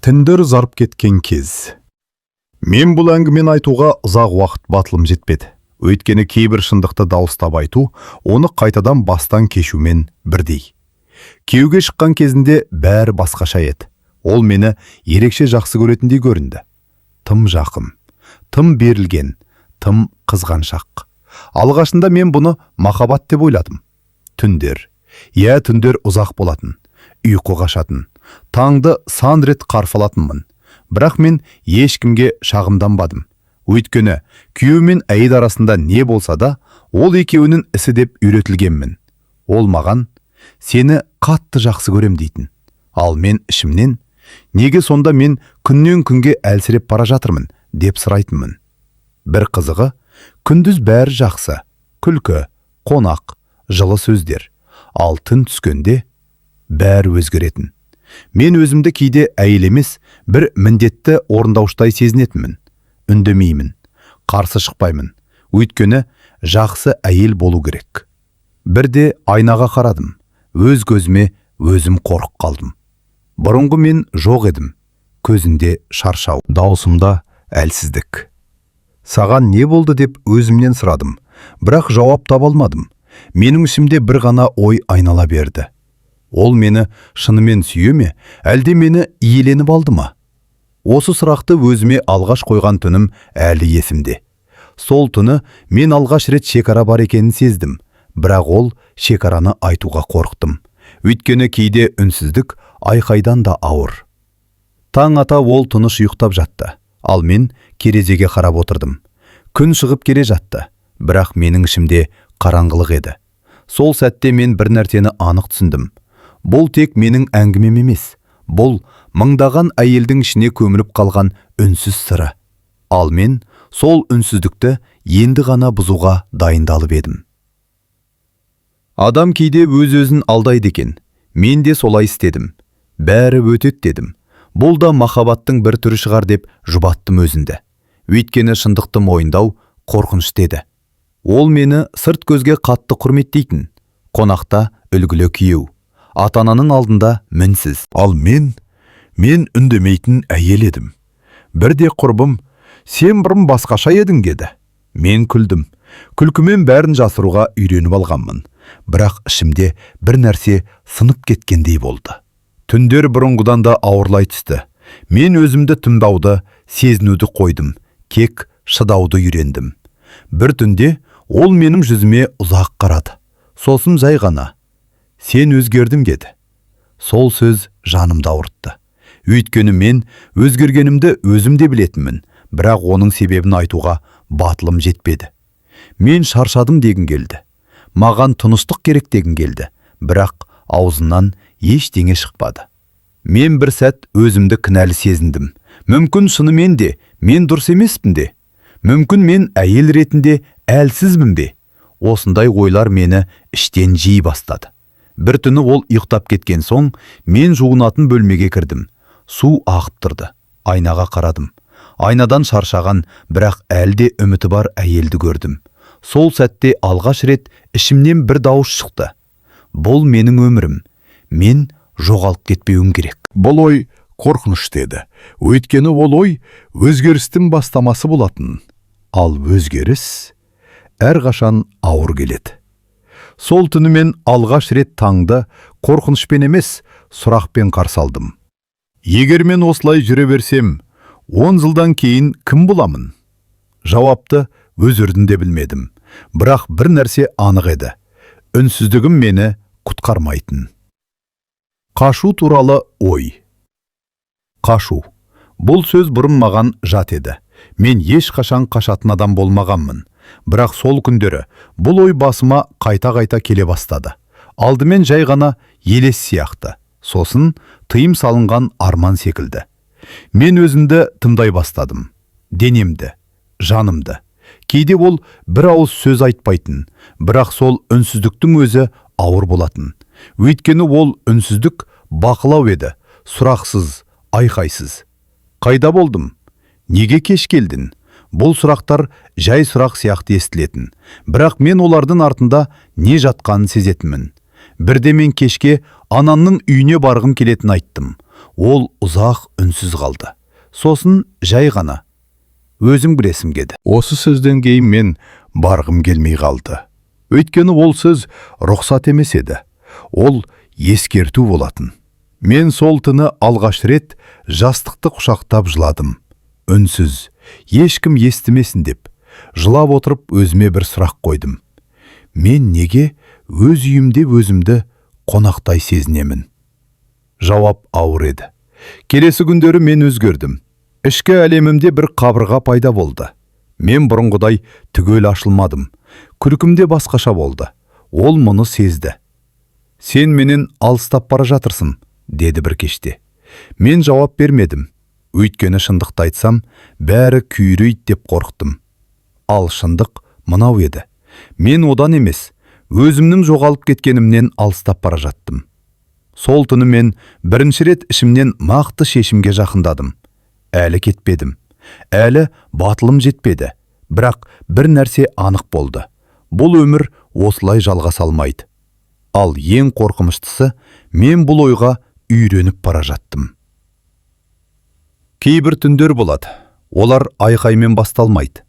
Тіндер зарып кеткен кез. Мен бұл әңгімені айтуға ұзақ уақыт батылым жетпеді. Өйткені кейбір шындықты дауыстап айту, оны қайтадан бастан кешумен бірдей. Күйеуге шыққан кезінде бәрі басқаша еді. Ол мені ерекше жақсы көретіндей көрінді. Тым жақын, тым берілген, тым қызғаншақ. Алғашында мен бұны махаббат деп ойладым. Түндер ұзақ болатын, ұйқы қашатын, таңды сан рет қарсы алатынмын. Бірақ мен ешкімге шағымданбадым. Өйткені күйеу мен әйел арасында не болса да, ол екеуінің ісі деп үйретілгенмін. Ол маған сені қатты жақсы көрем дейтін. Ал мен ішімнен, неге сонда мен күннен күнге әлсіреп бара жатырмын деп сұрайтынмын. Бір қызығы, күндіз бәрі жақсы, күлкі, қонақ, жылы сөздер. Ал түн түскенде бәрі өзгеретін. Мен өзімді кейде әйел емес, бір міндетті орындаушыдай сезінетінмін. Үндемеймін, қарсы шықпаймын. Өйткені жақсы әйел болу керек. Бірде айнаға қарадым. Өз көзіме өзім қорқып қалдым. Бұрынғы мен жоқ едім. Көзінде шаршау, даусымда әлсіздік. Саған не болды деп өзімнен сұрадым. Бірақ жауап таба алмадым. Менің ішімде бір ғана ой айнала берді. Ол мені шынымен сүйе ме, әлде мені иеленіп алды ма? Осы сұрақты өзіме алғаш қойған түнім әлі есімде. Сол түні мен алғаш рет шекара бар екенін сездім. Бірақ ол шекараны айтуға қорықтым. Өйткені кейде үнсіздік айқайдан да ауыр. Таң ата ол тыныш ұйықтап жатты. Ал мен керезеге қарап отырдым. Күн шығып келе жатты. Бірақ менің ішімде қараңғылық еді. Сол сәтте мен бір нәрсені анық түсіндім. Бұл тек менің әңгімем емес. Бұл мыңдаған әйелдің ішіне көміліп қалған үнсіз сыры. Ал мен сол үнсіздікті енді ғана бұзуға дайындалып едім. Адам кейде өз-өзін алдайды екен. Мен де солай істедім. Бәрі өтеді дедім. Бұл да махаббаттың бір түрі шығар деп жұбаттым өзімді. Өйткені шындықты мойындау қорқынышты еді. Ол мені сырт көзге қатты құрметтейтін. Қонақта үлгілі күйеу. Ата-ананың алдында мінсіз. Ал мен үндемейтін әйел едім. Бірде құрбым, сен бұрын басқаша едің деді. Мен күлдім. Күлкімен бәрін жасыруға үйреніп алғанмын. Бірақ ішімде бір нәрсе сынып кеткендей болды. Түндер бұрынғыдан да ауырлай түсті. Мен өзімді тыңдауды, сезінуді қойдым. Кек шыдауды үйрендім. Бір түнде ол менің жүзіме ұзақ қарады. Сосын жай ғана, сен өзгердің деді. Сол сөз жанымды ауыртты. Өйткені мен өзгергенімді өзімде білетінмін, бірақ оның себебін айтуға батылым жетпеді. Мен шаршадым дегім келді. Маған тыныштық керек дегім келді, бірақ аузынан ештеңе шықпады. Мен бір сәт өзімді кінәлі сезіндім. Мүмкін шынымен де мен дұрыс емеспін де. Мүмкін мен әйел ретінде әлсізбін бе? Осындай ойлар мені іштен жей бастады. Бір түні ол ұйықтап кеткен соң, мен жуынатын бөлмеге кірдім. Су ағып тұрды. Айнаға қарадым. Айнадан шаршаған, бірақ әлде үміті бар әйелді көрдім. Сол сәтте алғаш рет ішімнен бір дауыс шықты. Бұл менің өмірім. Мен жоғалып кетпеуім керек. Бұл ой қорқынышты еді. Өйткені ол ой өзгерістің бастамасы болатын. Ал өзгеріс әрқашан ауыр келеді. Сол түні мен алғаш рет таңды қорқынышпен емес, сұрақпен қарсы алдым. Егер мен осылай жүре берсем, 10 жылдан кейін кім боламын? Жауапты өзірдін де білмедім. Бірақ бір нәрсе анық еді. Үнсіздігім мені құтқармайтын. Қашу туралы ой. Қашу. Бұл сөз бұрын маған жат еді. Мен ешқашан қашатын адам болмағанмын. Бірақ сол күндері бұл ой басыма қайта-қайта келе бастады. Алдымен жай ғана елес сияқты. Сосын тыйым салынған арман секілді. Мен өзімді тыңдай бастадым. Денемді, жанымды. Кейде ол бір ауыз сөз айтпайтын, бірақ сол үнсіздіктің өзі ауыр болатын. Өйткені ол үнсіздік бақылау еді, сұрақсыз, айқайсыз. Қайда болдым? Неге кеш келдің? Бұл сұрақтар жай сұрақ сияқты естілетін. Бірақ мен олардың артында не жатқанын сезетінмін. Бірде мен кешке анамның үйіне барғым келетін айттым. Ол ұзақ үнсіз қалды. Сосын жай ғана: "Өзің білесің" деді. Осы сөзден кейін мен барғым келмей қалды. Өйткені ол сөз рұқсат емес еді. Ол ескерту болатын. Мен сол түні алғаш рет жастықты құшақтап жыладым. Үнсіз, ешкім естімесін деп, жылап отырып өзіме бір сұрақ қойдым. Мен неге өз үйімде өзімді қонақтай сезінемін? Жауап ауыр еді. Келесі күндері мен өзгердім. Ішкі әлемімде бір қабырға пайда болды. Мен бұрынғыдай түгел ашылмадым. Күлкімде басқаша болды. Ол мұны сезді. "Сен менен алыстап бара жатырсың", деді бір кеште. Мен жауап бермедім. Өйткені шындықты айтсам, бәрі күйрейді деп қорықтым. Ал шындық мынау еді. Мен одан емес, өзімнің жоғалып кеткенімнен алыстап бара жаттым. Сол түні мен бірінші рет ішімнен мақты шешімге жақындадым. Әлі кетпедім. Әлі батылым жетпеді. Бірақ бір нәрсе анық болды. Бұл өмір осылай жалғаса алмайды. Ал ең қорқыныштысы, мен бұл ойға үйреніп бара жаттым. Кейбір түндер болады. Олар айқаймен басталмайды.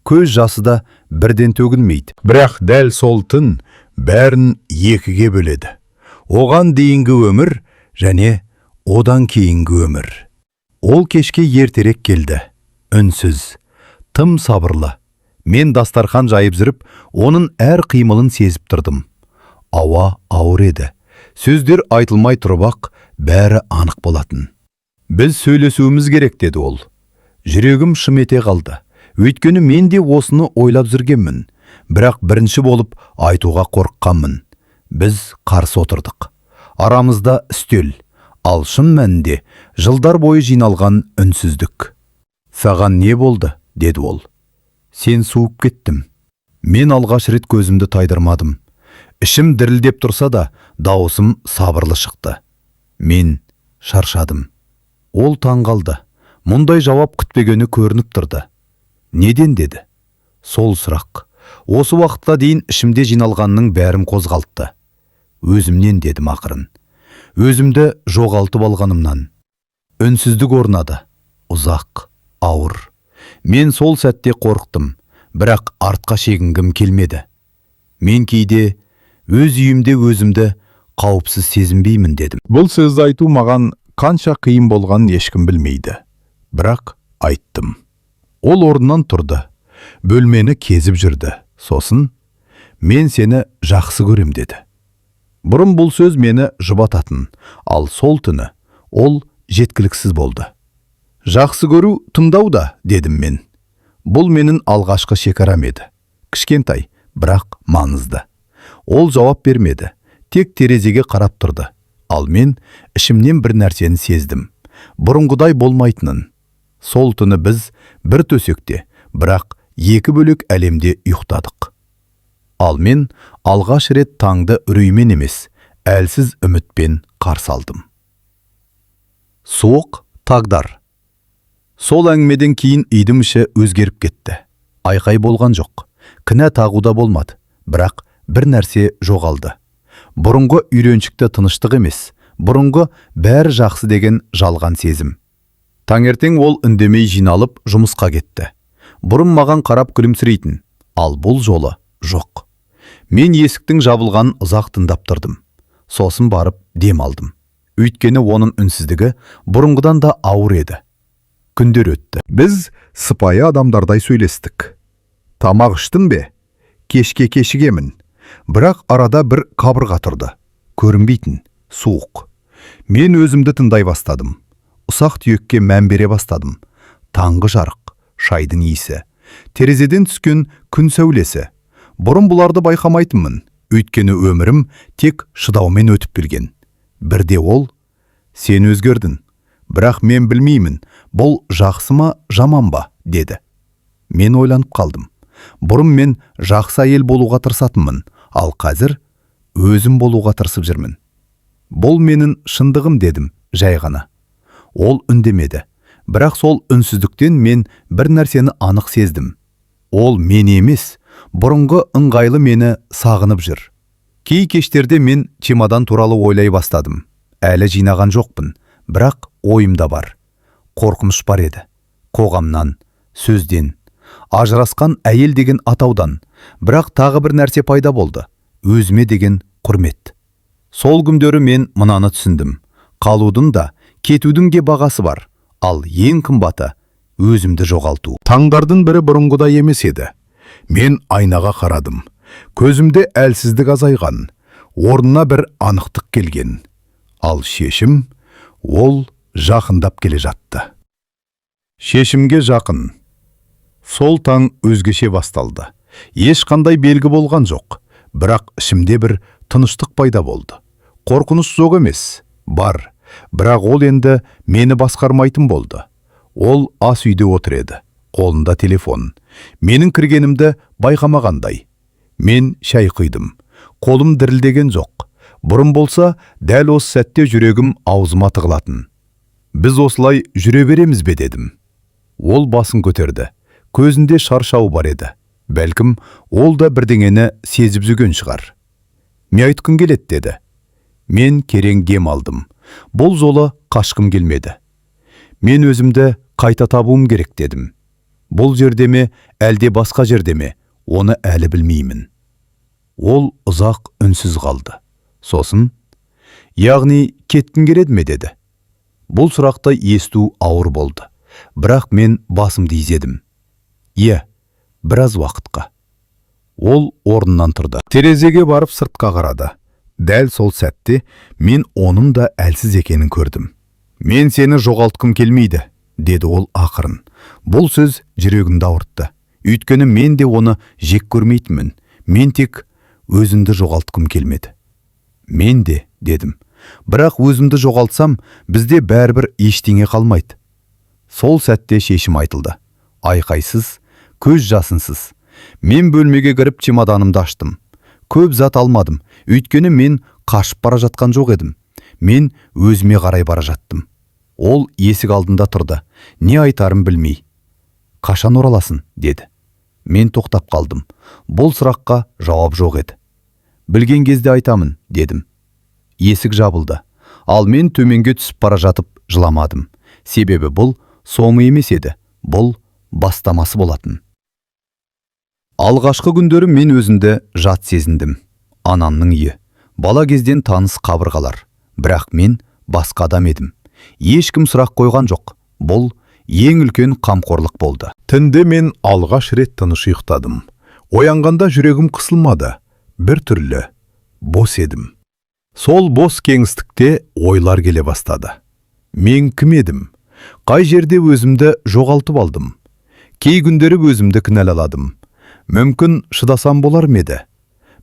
Көз жасы да бірден төгілмейді. Бірақ дәл сол түн бәрін екіге бөледі. Оған дейінгі өмір және одан кейінгі өмір. Ол кешке ертерек келді. Үнсіз, тым сабырлы. Мен дастархан жайып жүріп, оның әр қимылын сезіп тұрдым. Ауа ауыр еді. Сөздер айтылмай тұрып-ақ бәрі анық болатын. "Біз сөйлесуіміз керек", деді ол. Жүрегім шым ете қалды. Өйткені мен де осыны ойлап жүргенмін. Бірақ бірінші болып айтуға қорыққанмын. Біз қарсы отырдық. Арамызда үстел, ал шын мәнінде жылдар бойы жиналған үнсіздік. "Саған не болды?" деді ол. "Сен суып кеттім." Мен алғаш рет көзімді тайдырмадым. Ішім дірілдеп тұрса да, дауысым сабырлы шықты. "Мен шаршадым." Ол таңғалды. Мұндай жауап күтпегені көрініп тұрды. "Неден?" деді. Сол сұрақ. Осы уақытқа дейін ішімде жиналғанның бәрін қозғалтты. "Өзімнен", дедім ақырын. "Өзімді жоғалтып алғанымнан." Үнсіздік орнады. Ұзақ, ауыр. Мен сол сәтте қорықтым, бірақ артқа шегінгім келмеді. "Мен кейде өз үйімде өзімді қауіпсіз сезінбеймін", дедім. Бұл сөзді айту маған қанша қиын болғанын ешкім білмейді. Бірақ айттым. Ол орнынан тұрды. Бөлмені кезіп жүрді. Сосын: "Мен сені жақсы көрем", деді. Бұрын бұл сөз мені жұбататын, ал сол түні ол жеткіліксіз болды. "Жақсы көру тыңдау да", дедім мен. Бұл менің алғашқы шекарам еді. Кішкентай, бірақ маңызды. Ол жауап бермеді. Тек терезеге қарап тұрды. Ал мен ішімнен бір нәрсені сездім. Бұрынғыдай болмайтынын. Сол түні біз бір төсекте, бірақ екі бөлек әлемде ұйықтадық. Ал мен алғаш рет таңды үреймен емес, әлсіз үмітпен қарсы алдым. Суық тағдар. Сол әңгімеден кейін үйдің іші өзгеріп кетті. Айқай болған жоқ. Кінә тағуда болмады. Бірақ бір нәрсе жоғалды. Бұрынғы үйреншікті тыныштық емес, бұрынғы бәрі жақсы деген жалған сезім. Таңертең ол үндемей жиналып жұмысқа кетті. Бұрын маған қарап күлімсірейтін, ал бұл жолы жоқ. Мен есіктің жабылғанын ұзақ тыңдап тұрдым. Сосын барып дем алдым. Өйткені оның үнсіздігі бұрынғыдан да ауыр еді. Күндер өтті. Біз сыпайы адамдардай сөйлестік. "Тамақ іштің бе?" "Кешке кешігемін." Бірақ арада бір қабырға тұрды. Көрінбейтін, суық. Мен өзімді тыңдай бастадым. Ұсақ түйекке мән бере бастадым. Таңғы жарық, шайдың иісі, терезеден түскен күн сәулесі. Бұрын бұларды байқамайтынмын. Өйткені өмірім тек шыдаумен өтіп келген. Бірде ол: "Сен өзгердің. Бірақ мен білмеймін, бұл жақсы ма, жаман ба", деді. Мен ойланып қалдым. Бұрын мен жақсы әйел болуға тырысатынмын, ал қазір өзім болуға тырысып жүрмін. "Бұл менің шындығым", дедім, жай ғана. Ол үндемеді. Бірақ сол үнсіздіктен мен бір нәрсені анық сездім. Ол мен емес, бұрынғы ыңғайлы мені сағынып жүр. Кей кештерде мен чемодан туралы ойлай бастадым. Әлі жинаған жоқпын, Бірақ ойымда бар. Қорқыныш бар еді. Қоғамнан, сөзден, ажырасқан әйел деген атаудан. Бірақ тағы бір нәрсе пайда болды. Өзіме деген құрмет. Сол күндері мен мынаны түсіндім. Қалудың да, кетудің де бағасы бар. Ал ең қымбаты өзімді жоғалту. Таңдардың бірі бұрынғыдай емес еді. Мен айнаға қарадым. Көзімде әлсіздік азайған, орнына бір анықтық келген. Ал шешім, ол жақындап келе жатты. Шешімге жақын. Сол таң өзгеше басталды. Ешқандай белгі болған жоқ. Бірақ ішімде бір тыныштық пайда болды. Қорқыныш жоқ емес, бар. Бірақ ол енді мені басқармайтын болды. Ол ас үйде отыр еді. Қолында телефон. Менің кіргенімді байқамағандай. Мен шай құйдым. Қолым дірілдеген жоқ. Бұрын болса, дәл осы сәтте жүрегім аузыма тығылатын. Біз осылай жүре береміз бе дедім. Ол басын көтерді. Көзінде шаршау бар еді. Бәлкім, ол да бірдеңені сезіп жүрген шығар. Не айтқың келеді деді. Мен керең дем алдым. Бұл жолы қашқым келмеді. Мен өзімді қайта табуым керек дедім. Бұл жерде ме, әлде басқа жерде ме, оны әлі білмеймін. Ол ұзақ үнсіз қалды. Сосын, яғни кеткің келеді ме деді. Бұл сұрақты есту ауыр болды. Бірақ мен басымды изедім. Біраз уақытқа. Ол орнынан тұрды. Терезеге барып сыртқа қарады. Дәл сол сәтте мен оның да әлсіз екенін көрдім. Мен сені жоғалтқым келмейді, деді ол ақырын. Бұл сөз жүрегімді ауыртты. Өйткені мен де оны жек көрмейтінмін. Мен тек өзімді жоғалтқым келмеді. Мен де, дедім. Бірақ өзімді жоғалтсам, бізде бәрібір ештеңе қалмайды. Сол сәтте шешім айтылды. Айқайсыз, көз жасынсыз. Мен бөлмеге кіріп чемоданымды аштым. Көп зат алмадым, өйткені мен қашып бара жатқан жоқ едім. Мен өзіме қарай бара жаттым. Ол есік алдында тұрды. Не айтарым білмей. Қашан ораласың, деді. Мен тоқтап қалдым. Бұл сұраққа жауап жоқ еді. Білген кезде айтамын, дедім. Есік жабылды. Ал мен төменге түсіп бара жатып жыламадым. Себебі бұл соңы емес еді. Бұл бастамасы болатын. Алғашқы күндері мен өзімді жат сезіндім. Анамның үйі. Бала кезден таныс қабырғалар. Бірақ мен басқа адам едім. Ешкім сұрақ қойған жоқ. Бұл ең үлкен қамқорлық болды. Түнде мен алғаш рет тыныш ұйықтадым. Оянғанда жүрегім қысылмады. Бір түрлі бос едім. Сол бос кеңістікте ойлар келе бастады. Мен кім едім? Қай жерде өзімді жоғалтып алдым? Кей күндері өзімді кінәладым. Мүмкін шыдасам болар ма еді?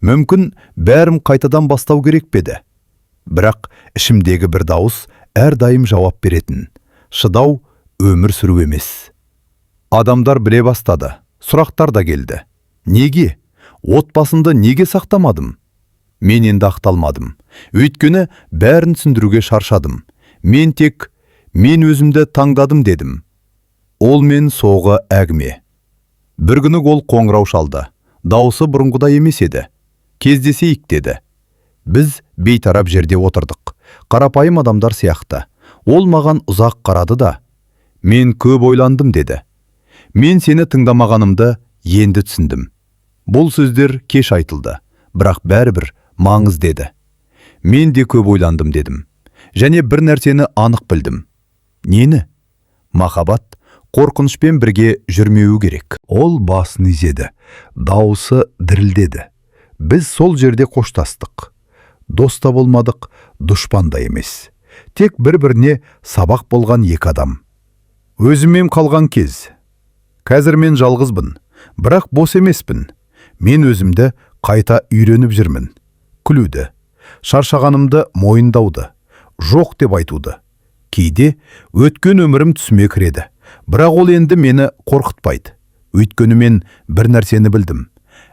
Мүмкін бәрім қайтадан бастау керек пе еді? Бірақ ішімдегі бір дауыс әрдайым жауап беретін. Шыдау өмір сүру емес. Адамдар біле бастады. Сұрақтар да келді. Неге? Отбасымды неге сақтамадым? Мен енді ақталмадым. Өйткені бәрін түсіндіруге шаршадым. Мен өзімді таңдадым дедім. Ол мен соғы әгме. Бір күні ол қоңырау шалды. Дауысы бұрынғыдай емес еді. Кездесейік деді. Біз бейтарап жерде отырдық. Қарапайым адамдар сияқты. Ол маған ұзақ қарады да. Мен көп ойландым деді. Мен сені тыңдамағанымды енді түсіндім. Бұл сөздер кеш айтылды. Бірақ бәрібір маңыз деді. Мен де көп ойландым дедім. Және бір нәрсені анық білдім. Нені? Махаббат қорқынышпен бірге жүрмеуі керек. Ол басын изеді. Дауысы дірілдеді. Біз сол жерде қоштастық. Дос та болмадық, дұшпан да емес. Тек бір-біріне сабақ болған екі адам. Өзіммен қалған кез. Қазір мен жалғызбын, бірақ бос емеспін. Мен өзімді қайта үйреніп жүрмін. Күлуді, шаршағанымды мойындауды, жоқ деп айтуды. Кейде өткен өмірім түсіме кіреді. Бірақ ол енді мені қорқытпайды. Өйткені мен бір нәрсені білдім.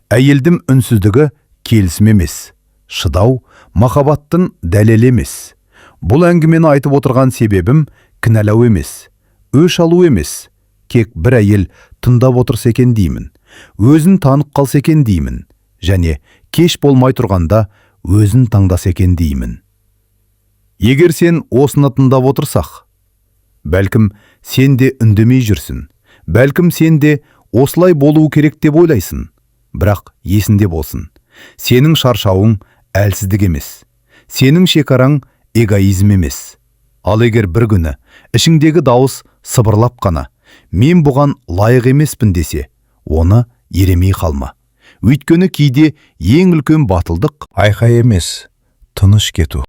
Әйелдің үнсіздігі келісім емес. Шыдау махаббаттың дәлелі емес. Бұл әңгімені айтып отырған себебім кінәлау емес, өш алу емес. Кек бір әйел тыңдап отырса екен деймін. Өзін танып қалса екен деймін. Және кеш болмай тұрғанда өзін таңдаса екен деймін. Егер сен осыны тыңдап отырсақ, бәлкім сен де үндемей жүрсің. Бәлкім сен де осылай болуы керек деп ойлайсың. Бірақ есінде болсын. Сенің шаршауың әлсіздік емес. Сенің шекараң эгоизм емес. Ал егер бір күні ішіңдегі дауыс сыбырлап қана, мен бұған лайық емеспін десе, оны еремей қалма. Өйткені кейде ең үлкен батылдық айқай емес, тыныш кету.